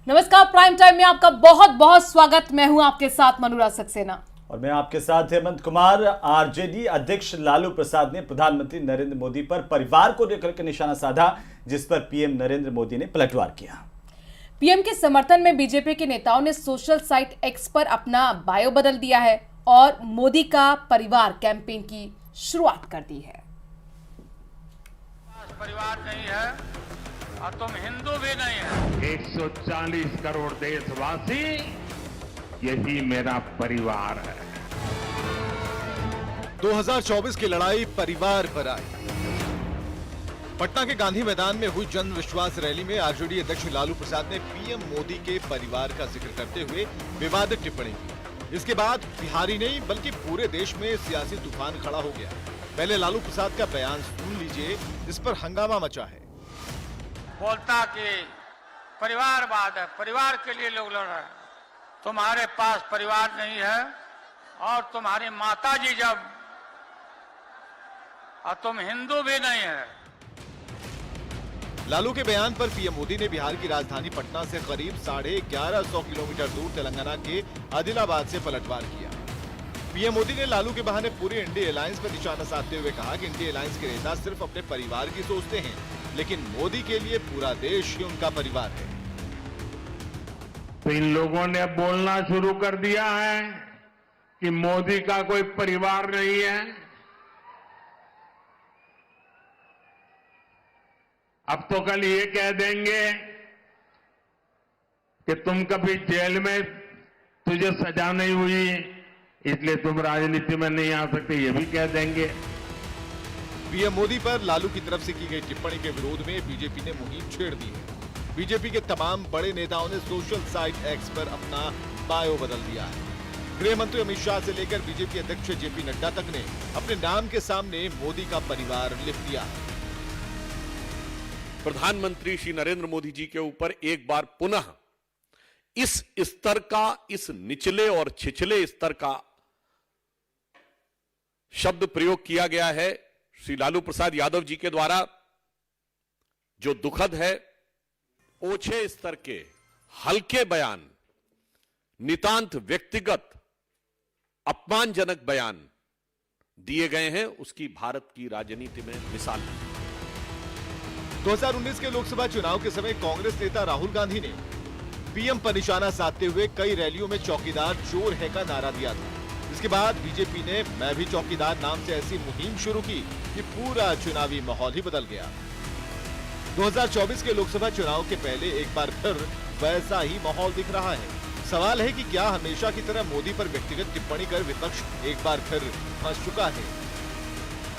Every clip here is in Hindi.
नमस्कार, प्राइम टाइम में आपका बहुत बहुत स्वागत। मैं हूं आपके साथ मनोराज सक्सेना और मैं आपके साथ हेमंत कुमार। आरजेडी अध्यक्ष लालू प्रसाद ने प्रधानमंत्री नरेंद्र मोदी पर परिवार को लेकर के निशाना साधा, जिस पर पीएम नरेंद्र मोदी ने पलटवार किया। पीएम के समर्थन में बीजेपी के नेताओं ने सोशल साइट एक्स पर अपना बायो बदल दिया है और मोदी का परिवार कैंपेन की शुरुआत कर दी है। परिवार नहीं है और तुम हिंदू भी नहीं है। 140 करोड़ देशवासी, यही मेरा परिवार है। 2024 की लड़ाई परिवार पर आई। पटना के गांधी मैदान में हुई जन विश्वास रैली में आरजेडी अध्यक्ष लालू प्रसाद ने पीएम मोदी के परिवार का जिक्र करते हुए विवादित टिप्पणी की। इसके बाद बिहारी नहीं बल्कि पूरे देश में सियासी तूफान खड़ा हो गया। पहले लालू प्रसाद का बयान सुन लीजिए, इस पर हंगामा मचा है। बोलता कि परिवारवाद है, परिवार के लिए लोग लड़ रहे हैं। तुम्हारे पास परिवार नहीं है और तुम्हारी माताजी जब, और तुम हिंदू भी नहीं है। लालू के बयान पर पीएम मोदी ने बिहार की राजधानी पटना से करीब 1150 किलोमीटर दूर तेलंगाना के आदिलाबाद से पलटवार किया। पीएम मोदी ने लालू के बहाने पूरी इंडिया अलायंस पर निशाना साधते हुए कहा कि इंडिया अलायंस के नेता सिर्फ अपने परिवार की सोचते हैं, लेकिन मोदी के लिए पूरा देश ही उनका परिवार है। तो इन लोगों ने बोलना शुरू कर दिया है कि मोदी का कोई परिवार नहीं है। अब तो कल ये कह देंगे कि तुम कभी जेल में, तुझे सजा नहीं हुई इसलिए तुम राजनीति में नहीं आ सकते, ये भी कह देंगे। पीएम मोदी पर लालू की तरफ से की गई टिप्पणी के विरोध में बीजेपी ने मुहिम छेड़ दी है। बीजेपी के तमाम बड़े नेताओं ने सोशल साइट एक्स पर अपना बायो बदल दिया है। गृह मंत्री अमित शाह से लेकर बीजेपी अध्यक्ष जेपी नड्डा तक ने अपने नाम के सामने मोदी का परिवार लिख दिया है। प्रधानमंत्री श्री नरेंद्र मोदी जी के ऊपर एक बार पुनः इस स्तर का, इस निचले और छिछले स्तर का शब्द प्रयोग किया गया है श्री लालू प्रसाद यादव जी के द्वारा, जो दुखद है। ओछे स्तर के हल्के बयान, नितांत व्यक्तिगत अपमानजनक बयान दिए गए हैं, उसकी भारत की राजनीति में मिसाल है। 2019 के लोकसभा चुनाव के समय कांग्रेस नेता राहुल गांधी ने पीएम पर निशाना साधते हुए कई रैलियों में चौकीदार चोर है का नारा दिया था। इसके बाद बीजेपी ने मैं भी चौकीदार नाम से ऐसी मुहिम शुरू की कि पूरा चुनावी माहौल ही बदल गया। 2024 के लोकसभा चुनाव के पहले एक बार फिर वैसा ही माहौल दिख रहा है। सवाल है कि क्या हमेशा की तरह मोदी पर व्यक्तिगत टिप्पणी कर विपक्ष एक बार फिर फंस चुका है?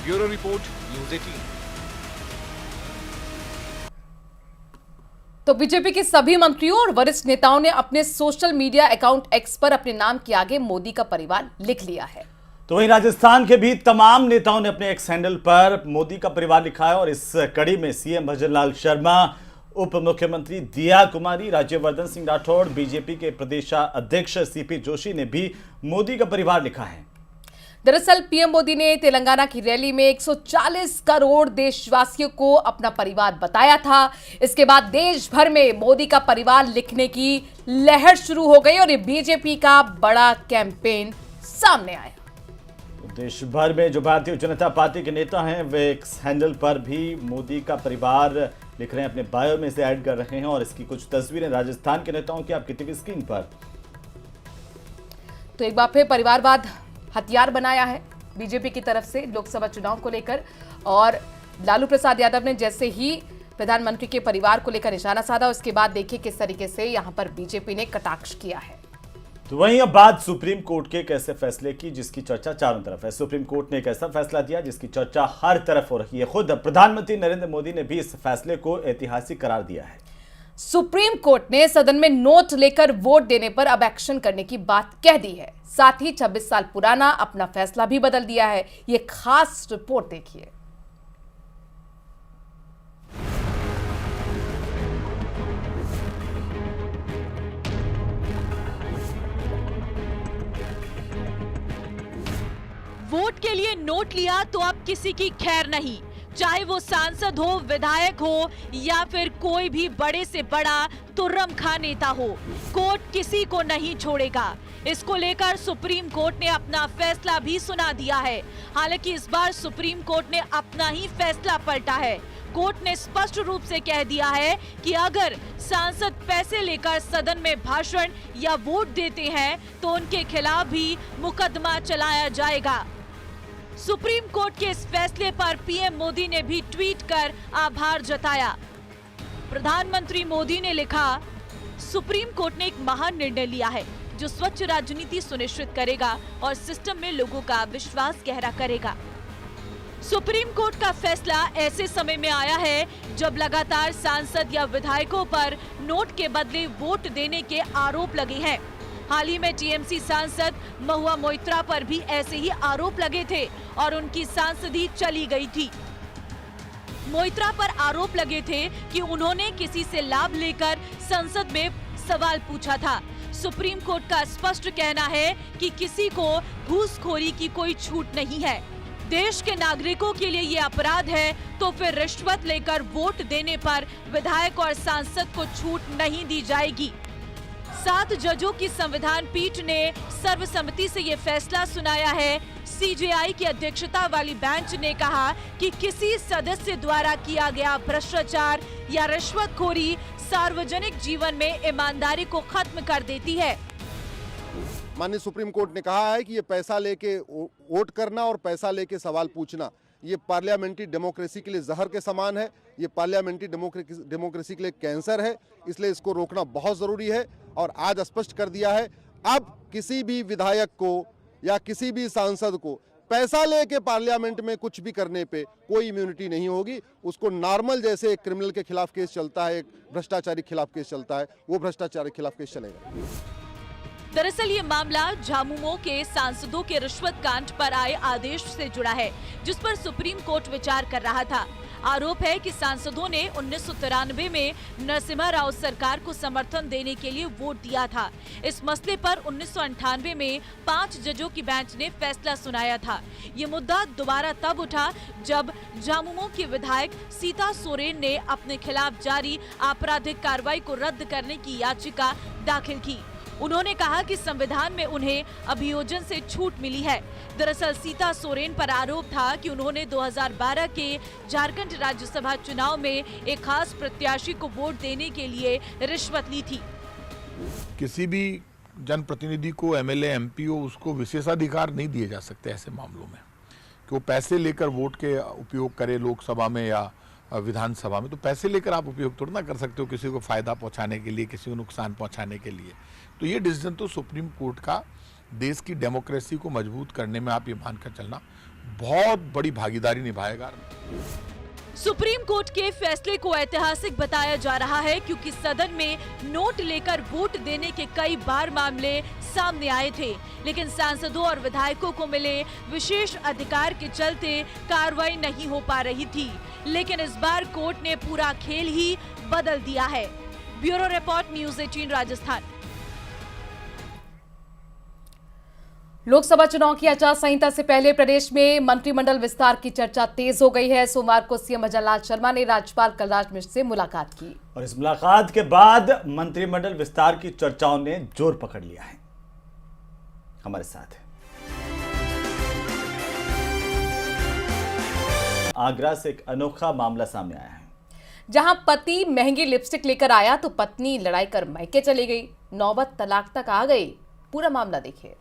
Bureau report, news 18। तो बीजेपी के सभी मंत्रियों और वरिष्ठ नेताओं ने अपने सोशल मीडिया अकाउंट एक्स पर अपने नाम के आगे मोदी का परिवार लिख लिया है। तो वहीं राजस्थान के भी तमाम नेताओं ने अपने एक्स हैंडल पर मोदी का परिवार लिखा है और इस कड़ी में सीएम भजनलाल शर्मा, उप मुख्यमंत्री दिया कुमारी, राज्यवर्धन सिंह राठौड़, बीजेपी के प्रदेश अध्यक्ष सीपी जोशी ने भी मोदी का परिवार लिखा है। दरअसल पीएम मोदी ने तेलंगाना की रैली में 140 करोड़ देशवासियों को अपना परिवार बताया था। इसके बाद देश भर में मोदी का परिवार लिखने की लहर शुरू हो गई और ये बीजेपी का बड़ा कैंपेन सामने आया। देश भर में जो भारतीय जनता पार्टी के नेता हैं वे एक्स हैंडल पर भी मोदी का परिवार लिख रहे हैं, अपने बायो में इसे ऐड कर रहे हैं और इसकी कुछ तस्वीरें राजस्थान के नेताओं की आपकी टीवी स्क्रीन पर। तो एक बार फिर परिवारवाद हथियार बनाया है बीजेपी की तरफ से लोकसभा चुनाव को लेकर, और लालू प्रसाद यादव ने जैसे ही प्रधानमंत्री के परिवार को लेकर निशाना साधा, उसके बाद देखिए किस तरीके से यहां पर बीजेपी ने कटाक्ष किया है। तो वहीं अब बात सुप्रीम कोर्ट के एक ऐसे फैसले की जिसकी चर्चा चारों तरफ है। सुप्रीम कोर्ट ने एक ऐसा फैसला दिया जिसकी चर्चा हर तरफ हो रही है। खुद प्रधानमंत्री नरेंद्र मोदी ने भी इस फैसले को ऐतिहासिक करार दिया है। सुप्रीम कोर्ट ने सदन में नोट लेकर वोट देने पर अब एक्शन करने की बात कह दी है। साथ ही 26 साल पुराना अपना फैसला भी बदल दिया है। ये खास रिपोर्ट देखिए। वोट के लिए नोट लिया तो अब किसी की खैर नहीं। चाहे वो सांसद हो, विधायक हो या फिर कोई भी बड़े से बड़ा तुर्रम खा नेता हो, कोर्ट किसी को नहीं छोड़ेगा। इसको लेकर सुप्रीम कोर्ट ने अपना फैसला भी सुना दिया है। हालांकि इस बार सुप्रीम कोर्ट ने अपना ही फैसला पलटा है। कोर्ट ने स्पष्ट रूप से कह दिया है कि अगर सांसद पैसे लेकर सदन में भाषण या वोट देते हैं तो उनके खिलाफ भी मुकदमा चलाया जाएगा। सुप्रीम कोर्ट के इस फैसले पर पीएम मोदी ने भी ट्वीट कर आभार जताया। प्रधानमंत्री मोदी ने लिखा, सुप्रीम कोर्ट ने एक महान निर्णय लिया है जो स्वच्छ राजनीति सुनिश्चित करेगा और सिस्टम में लोगों का विश्वास गहरा करेगा। सुप्रीम कोर्ट का फैसला ऐसे समय में आया है जब लगातार सांसद या विधायकों पर नोट के बदले वोट देने के आरोप लगे हैं। हाल ही में टीएमसी सांसद महुआ मोइत्रा पर भी ऐसे ही आरोप लगे थे और उनकी सांसदी चली गई थी। मोइत्रा पर आरोप लगे थे कि उन्होंने किसी से लाभ लेकर संसद में सवाल पूछा था। सुप्रीम कोर्ट का स्पष्ट कहना है कि किसी को घूसखोरी की कोई छूट नहीं है। देश के नागरिकों के लिए ये अपराध है तो फिर रिश्वत लेकर वोट देने पर विधायक और सांसद को छूट नहीं दी जाएगी। 7 जजों की संविधान पीठ ने सर्वसम्मति से ये फैसला सुनाया है। सीजेआई की अध्यक्षता वाली बेंच ने कहा कि किसी सदस्य द्वारा किया गया भ्रष्टाचार या रिश्वतखोरी सार्वजनिक जीवन में ईमानदारी को खत्म कर देती है। माननीय सुप्रीम कोर्ट ने कहा है कि ये पैसा लेके वोट करना और पैसा लेके सवाल पूछना ये पार्लियामेंट्री डेमोक्रेसी के लिए जहर के समान है। ये पार्लियामेंट्री डेमोक्रेसी के लिए कैंसर है, इसलिए इसको रोकना बहुत जरूरी है। और आज स्पष्ट कर दिया है, अब किसी भी विधायक को या किसी भी सांसद को पैसा लेके पार्लियामेंट में कुछ भी करने पे कोई इम्यूनिटी नहीं होगी। उसको नॉर्मल जैसे एक क्रिमिनल के खिलाफ केस चलता है, एक भ्रष्टाचारी के खिलाफ केस चलता है, वो भ्रष्टाचारी के खिलाफ केस चलेगा। दरअसल ये मामला झामुमो के सांसदों के रिश्वत कांड पर आए आदेश से जुड़ा है, जिस पर सुप्रीम कोर्ट विचार कर रहा था। आरोप है कि सांसदों ने 1993 में नरसिम्हा राव सरकार को समर्थन देने के लिए वोट दिया था। इस मसले पर 1998 में 5 जजों की बेंच ने फैसला सुनाया था। ये मुद्दा दोबारा तब उठा जब झामुमो की विधायक सीता सोरेन ने अपने खिलाफ जारी आपराधिक कार्रवाई को रद्द करने की याचिका दाखिल की। उन्होंने कहा कि संविधान में उन्हें अभियोजन से छूट मिली है। दरअसल सीता सोरेन पर आरोप था कि उन्होंने 2012 के झारखंड राज्यसभा चुनाव में एक खास प्रत्याशी को वोट देने के लिए रिश्वत ली थी। किसी भी जनप्रतिनिधि को, एमएलए, एमपी हो, उसको विशेषाधिकार नहीं दिए जा सकते ऐसे मामलों में कि वो पैसे लेकर वोट के उपयोग करे लोकसभा में या विधानसभा में। तो पैसे लेकर आप उपयोग थोड़ा ना कर सकते हो किसी को फायदा पहुंचाने के लिए, किसी को नुकसान पहुंचाने के लिए। तो ये डिसीजन तो सुप्रीम कोर्ट का देश की डेमोक्रेसी को मजबूत करने में आप ये मानकर चलना बहुत बड़ी भागीदारी निभाएगा। सुप्रीम कोर्ट के फैसले को ऐतिहासिक बताया जा रहा है क्योंकि सदन में नोट लेकर वोट देने के कई बार मामले सामने आए थे, लेकिन सांसदों और विधायकों को मिले विशेष अधिकार के चलते कार्रवाई नहीं हो पा रही थी। लेकिन इस बार कोर्ट ने पूरा खेल ही बदल दिया है। Bureau report, news 18 Rajasthan. Lok Sabha चुनाव की आचार संहिता से पहले प्रदेश में मंत्रिमंडल विस्तार की चर्चा तेज हो गई है। सोमवार को सीएम भजनलाल शर्मा ने राज्यपाल कलराज मिश्र से मुलाकात की और इस मुलाकात के बाद मंत्रिमंडल विस्तार की चर्चाओं ने जोर पकड़ लिया है। हमारे साथ है आगरा से एक अनोखा मामला सामने आया है, जहां पति महंगी लिपस्टिक लेकर आया तो पत्नी लड़ाई कर मायके चली गई, नौबत तलाक तक आ गई। पूरा मामला देखिए।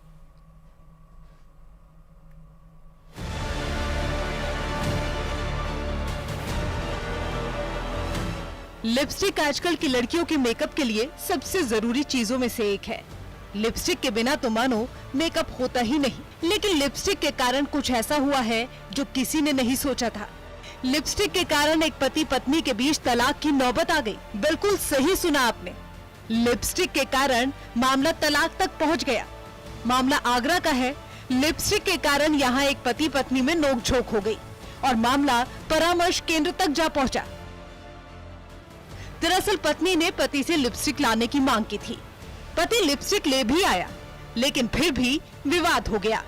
लिपस्टिक आजकल की लड़कियों के मेकअप के लिए सबसे जरूरी चीजों में से एक है। लिपस्टिक के बिना तो मानो मेकअप होता ही नहीं। लेकिन लिपस्टिक के कारण कुछ ऐसा हुआ है जो किसी ने नहीं सोचा था। लिपस्टिक के कारण एक पति पत्नी के बीच तलाक की नौबत आ गई। बिल्कुल सही सुना आपने, लिपस्टिक के कारण मामला तलाक तक पहुंच गया। मामला आगरा का है। लिपस्टिक के कारण यहाँ एक पति पत्नी में नोकझोंक हो गई और मामला परामर्श केंद्र तक जा पहुंचा। दरअसल पत्नी ने पति से लिपस्टिक लाने की मांग की थी। पति लिपस्टिक ले भी आया, लेकिन फिर भी विवाद हो गया।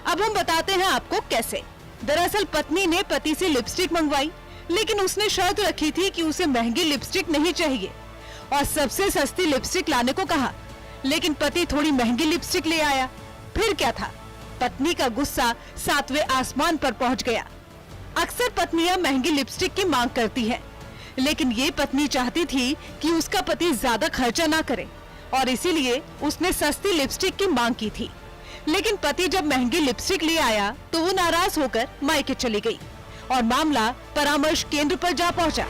अब हम बताते हैं आपको कैसे। दरअसल पत्नी ने पति से लिपस्टिक मंगवाई, लेकिन उसने शर्त रखी थी कि उसे महंगी लिपस्टिक नहीं चाहिए और सबसे सस्ती लिपस्टिक लाने को कहा। लेकिन पति थोड़ी महंगी लिपस्टिक ले आया। फिर क्या था, पत्नी का गुस्सा 7वें आसमान पर पहुंच गया। अक्सर पत्नियां महंगी लिपस्टिक की मांग करती हैं, लेकिन ये पत्नी चाहती थी कि उसका पति ज्यादा खर्चा ना करे और इसीलिए उसने सस्ती लिपस्टिक की मांग की थी। लेकिन पति जब महंगी लिपस्टिक ले आया तो वो नाराज होकर मायके चली गई और मामला परामर्श केंद्र पर जा पहुंचा।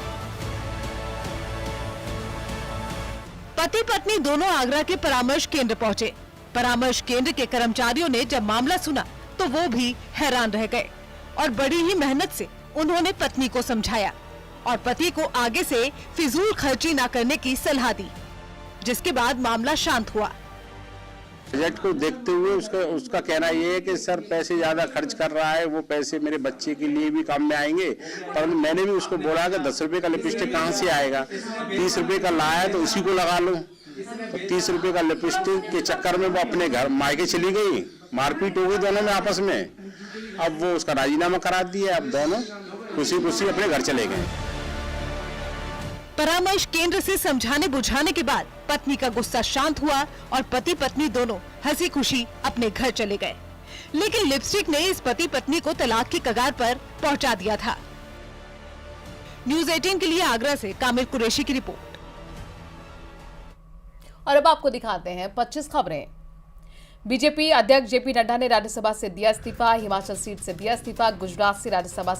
पति पत्नी दोनों आगरा के परामर्श केंद्र पहुंचे। परामर्श केंद्र के कर्मचारियों ने जब मामला सुना तो वो भी हैरान रह गए और बड़ी ही मेहनत से उन्होंने पत्नी को समझाया और पति को आगे से फिजूल खर्ची ना करने की सलाह दी, जिसके बाद मामला शांत हुआ। बजट को देखते हुए उसका कहना ये है कि सर पैसे ज्यादा खर्च कर रहा है, वो पैसे मेरे बच्चे के लिए भी काम में आएंगे। पर मैंने भी उसको बोला कि 10 रुपए का लिपस्टिक कहाँ से आएगा, 30 रुपए का लाया तो उसी को लगा लो। तो 30 रुपए का लिपस्टिक के चक्कर में वो अपने घर मायके चली गई, मारपीट हो गई दोनों में आपस में। अब वो उसका राजीनामा करा दिया, अब दोनों खुशी अपने घर चले गए। परामर्श केंद्र से समझाने बुझाने के बाद पत्नी का गुस्सा शांत हुआ और पति पत्नी दोनों हंसी खुशी अपने घर चले गए। लेकिन लिपस्टिक ने इस पति पत्नी को तलाक की कगार पर पहुंचा दिया था। न्यूज़ 18 के लिए आगरा से कामिल कुरैशी की रिपोर्ट। और अब आपको दिखाते हैं 25 खबरें। बीजेपी अध्यक्ष जेपी नड्डा ने राज्यसभा से दिया इस्तीफा, हिमाचल सीट से दिया इस्तीफा, गुजरात से राज्यसभा